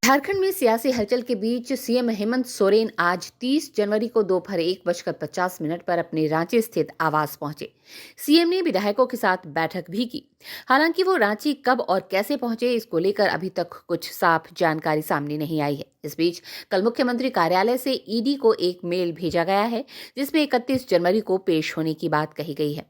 झारखंड में सियासी हलचल के बीच सीएम हेमंत सोरेन आज 30 जनवरी को दोपहर 1:50 पर अपने रांची स्थित आवास पहुंचे। सीएम ने विधायकों के साथ बैठक भी की। हालांकि वो रांची कब और कैसे पहुंचे, इसको लेकर अभी तक कुछ साफ जानकारी सामने नहीं आई है। इस बीच कल मुख्यमंत्री कार्यालय से ईडी को एक मेल भेजा गया है, जिसमें 31 जनवरी को पेश होने की बात कही गई है।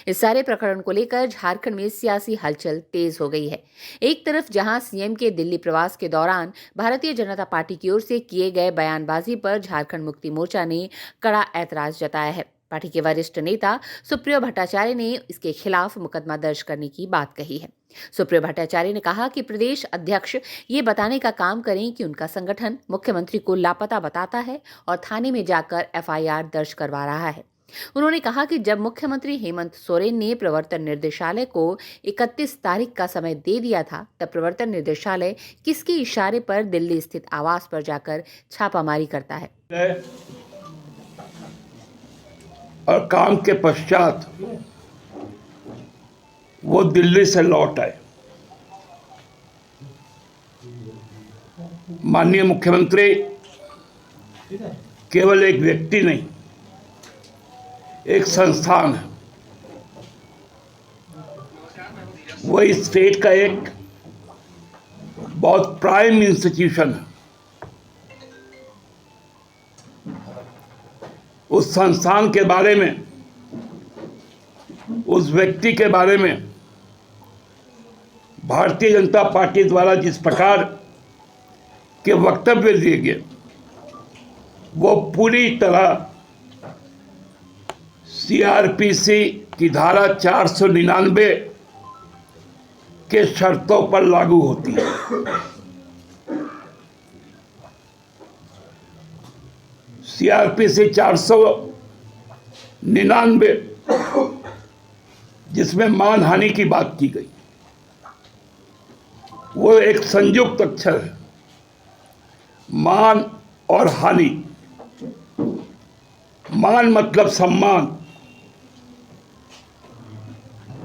इस सारे प्रकरण को लेकर झारखंड में सियासी हलचल तेज हो गई है। एक तरफ जहां सीएम के दिल्ली प्रवास के दौरान भारतीय जनता पार्टी की ओर से किए गए बयानबाजी पर झारखंड मुक्ति मोर्चा ने कड़ा ऐतराज जताया है। पार्टी के वरिष्ठ नेता सुप्रियो भट्टाचार्य ने इसके खिलाफ मुकदमा दर्ज करने की बात कही है। सुप्रियो भट्टाचार्य ने कहा कि प्रदेश अध्यक्ष ये बताने का काम करें कि उनका संगठन मुख्यमंत्री को लापता बताता है और थाने में जाकर एफआईआर दर्ज करवा रहा है। उन्होंने कहा कि जब मुख्यमंत्री हेमंत सोरेन ने प्रवर्तन निर्देशालय को 31 तारीख का समय दे दिया था, तब प्रवर्तन निर्देशालय किसके इशारे पर दिल्ली स्थित आवास पर जाकर छापामारी करता है। और काम के पश्चात वो दिल्ली से लौट आए। माननीय मुख्यमंत्री केवल एक व्यक्ति नहीं, एक संस्थान है। वो इस स्टेट का एक बहुत प्राइम इंस्टीट्यूशन है। उस संस्थान के बारे में, उस व्यक्ति के बारे में भारतीय जनता पार्टी द्वारा जिस प्रकार के वक्तव्य दिए गए, वो पूरी तरह सीआरपीसी की धारा 499 के शर्तों पर लागू होती है। सीआरपीसी 499 जिसमें मानहानि की बात की गई, वो एक संयुक्त अक्षर है। मान और हानि। मान मतलब सम्मान,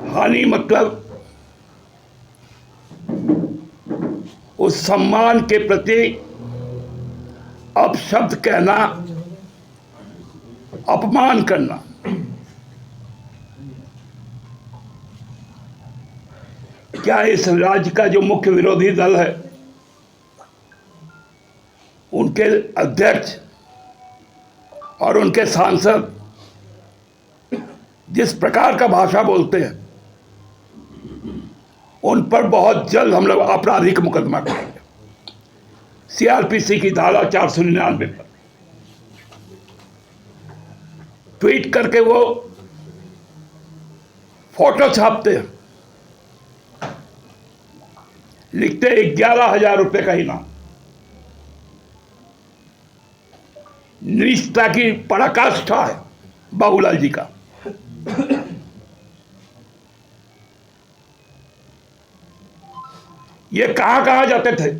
हानि मतलब उस सम्मान के प्रति अपशब्द कहना, अपमान करना। क्या इस राज्य का जो मुख्य विरोधी दल है, उनके अध्यक्ष और उनके सांसद जिस प्रकार का भाषा बोलते हैं, उन पर बहुत जल्द हम लोग आपराधिक मुकदमा करेंगे सीआरपीसी की धारा 499 पर। ट्वीट करके वो फोटो छापते हैं, लिखते 11,000 रुपए का इनाम। निष्ठा की पराकाष्ठा है बाबूलाल जी का। ये कहां कहां जाते थे,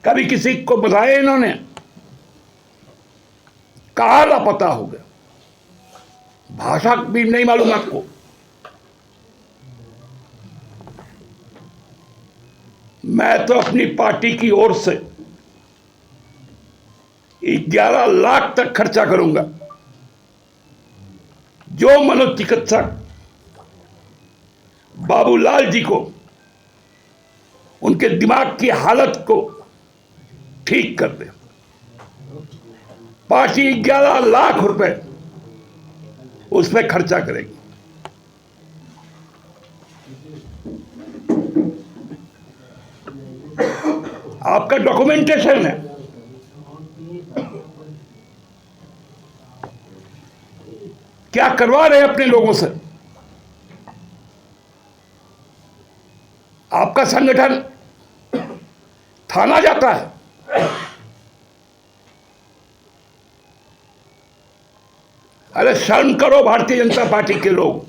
कभी किसी को बताया इन्होंने? कहां लापता हो गया? भाषा भी नहीं मालूम आपको? मैं तो अपनी पार्टी की ओर से 11 लाख तक खर्चा करूंगा। जो मनोचिकित्सक बाबूलाल जी को, उनके दिमाग की हालत को ठीक कर दे, पार्टी 11 लाख रुपए उसमें खर्चा करेगी। आपका डॉक्यूमेंटेशन है। क्या करवा रहे हैं अपने लोगों से? आपका संगठन थाना जाता है। अरे शर्म करो भारतीय जनता पार्टी के लोग।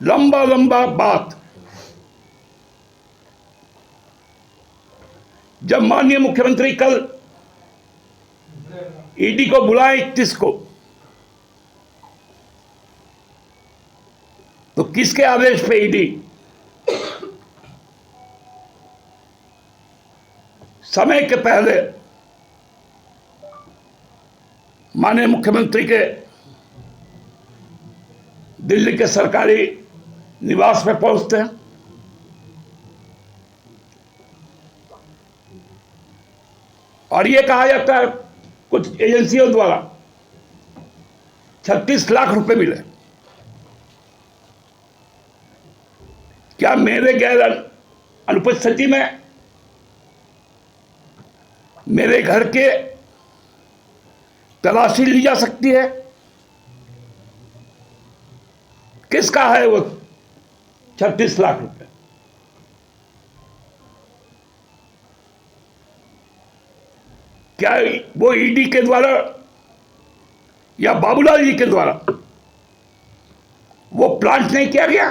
लंबा लंबा बात। जब माननीय मुख्यमंत्री कल ईडी को बुलाए 31 को, किसके आदेश पे ईडी? समय के पहले माननीय मुख्यमंत्री के दिल्ली के सरकारी निवास में पहुंचते हैं। और ये कहा जाता है कुछ एजेंसियों द्वारा 36 लाख रुपए मिले। क्या मेरे गैर अनुपस्थिति में मेरे घर के तलाशी ली जा सकती है? किसका है वो 36 लाख रुपए? क्या वो ईडी के द्वारा या बाबूलाल जी के द्वारा वो प्लांट नहीं किया गया?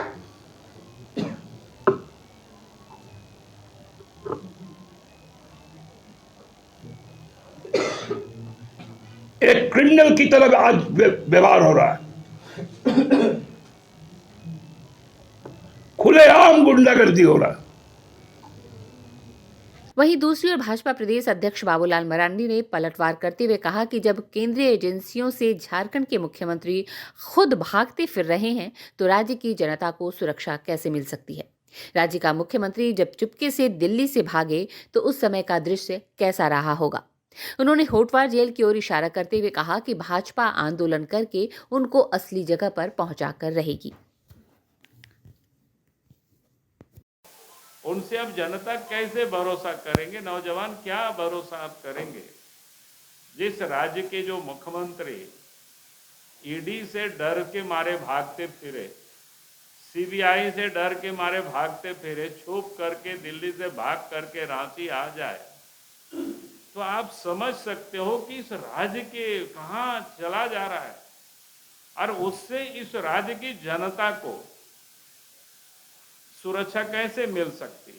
एक क्रिमिनल की तरह आज व्यवहार हो रहा है, खुलेआम गुंडागर्दी हो रहा है। वहीं दूसरी ओर भाजपा प्रदेश अध्यक्ष बाबूलाल मरांडी ने पलटवार करते हुए कहा कि जब केंद्रीय एजेंसियों से झारखंड के मुख्यमंत्री खुद भागते फिर रहे हैं तो राज्य की जनता को सुरक्षा कैसे मिल सकती है? राज्य का मुख्यमंत्री जब चुपके से दिल्ली से भागे तो उस समय का दृश्य कैसा रहा होगा? उन्होंने होटवार जेल की ओर इशारा करते हुए कहा कि भाजपा आंदोलन करके उनको असली जगह पर पहुंचाकर रहेगी। उनसे अब जनता कैसे भरोसा करेंगे? नौजवान क्या भरोसा आप करेंगे? जिस राज्य के जो मुख्यमंत्री ईडी से डर के मारे भागते फिरे, सीबीआई से डर के मारे भागते फिरे, छुप करके दिल्ली से भाग करके रांची आ जाए, तो आप समझ सकते हो कि इस राज्य के कहां चला जा रहा है और उससे इस राज्य की जनता को सुरक्षा कैसे मिल सकती है?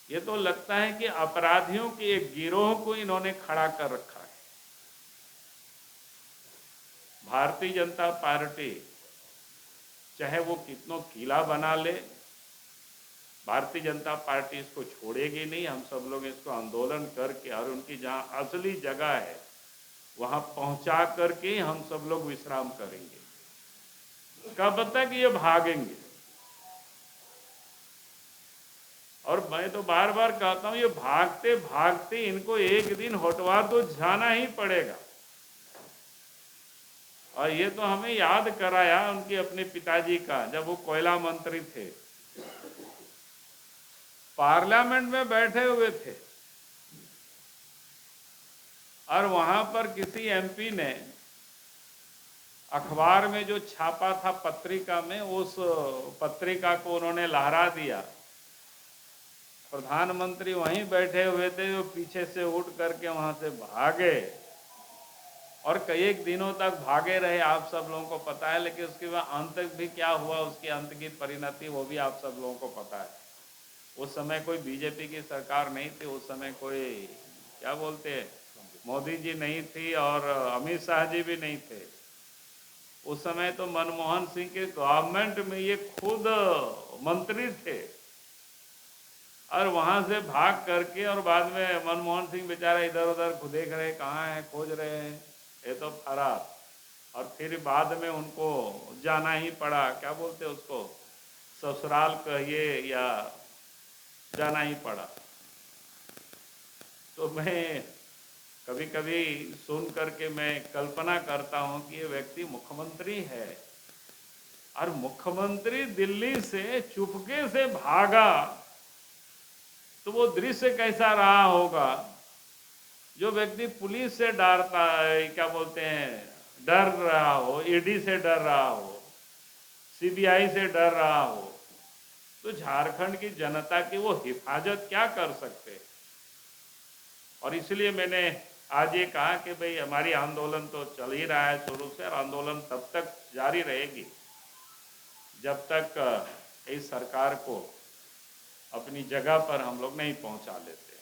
ये तो लगता है कि अपराधियों के एक गिरोह को इन्होंने खड़ा कर रखा है। भारतीय जनता पार्टी चाहे वो कितनों किला बना ले, भारतीय जनता पार्टी इसको छोड़ेगी नहीं। हम सब लोग इसको आंदोलन करके और उनकी जहां असली जगह है वहां पहुंचा करके हम सब लोग विश्राम करेंगे। कब तक ये भागेंगे? और मैं तो बार बार कहता हूं, ये भागते भागते इनको एक दिन होटवार तो जाना ही पड़ेगा। और ये तो हमें याद कराया उनके अपने पिताजी का, जब वो कोयला मंत्री थे, पार्लियामेंट में बैठे हुए थे और वहां पर किसी एमपी ने अखबार में जो छापा था पत्रिका में, उस पत्रिका को उन्होंने लहरा दिया। प्रधानमंत्री वहीं बैठे हुए थे, वो पीछे से उठ करके वहां से भागे और कई एक दिनों तक भागे रहे। आप सब लोगों को पता है, लेकिन उसके बाद अंत भी क्या हुआ, उसकी अंत की परिणति वो भी आप सब लोगों को पता है। उस समय कोई बीजेपी की सरकार नहीं थी, उस समय कोई क्या बोलते हैं मोदी जी नहीं थी और अमित शाह जी भी नहीं थे। उस समय तो मनमोहन सिंह के गवर्नमेंट में ये खुद मंत्री थे और वहां से भाग करके, और बाद में मनमोहन सिंह बेचारा इधर उधर देख रहे कहाँ है, खोज रहे हैं, ये तो फरार। और फिर बाद में उनको जाना ही पड़ा, क्या बोलते उसको, ससुराल कहिए या जाना ही पड़ा। तो मैं कभी कभी सुन करके मैं कल्पना करता हूं कि ये व्यक्ति मुख्यमंत्री है और मुख्यमंत्री दिल्ली से चुपके से भागा, तो वो दृश्य कैसा रहा होगा? जो व्यक्ति पुलिस से डरता है, क्या बोलते हैं, डर रहा हो, ईडी से डर रहा हो, सीबीआई से डर रहा हो, तो झारखंड की जनता की वो हिफाजत क्या कर सकते हैं? और इसलिए मैंने आज ये कहा कि भाई हमारी आंदोलन तो चल ही रहा है शुरू से, और आंदोलन तब तक जारी रहेगी जब तक इस सरकार को अपनी जगह पर हम लोग नहीं पहुंचा लेते।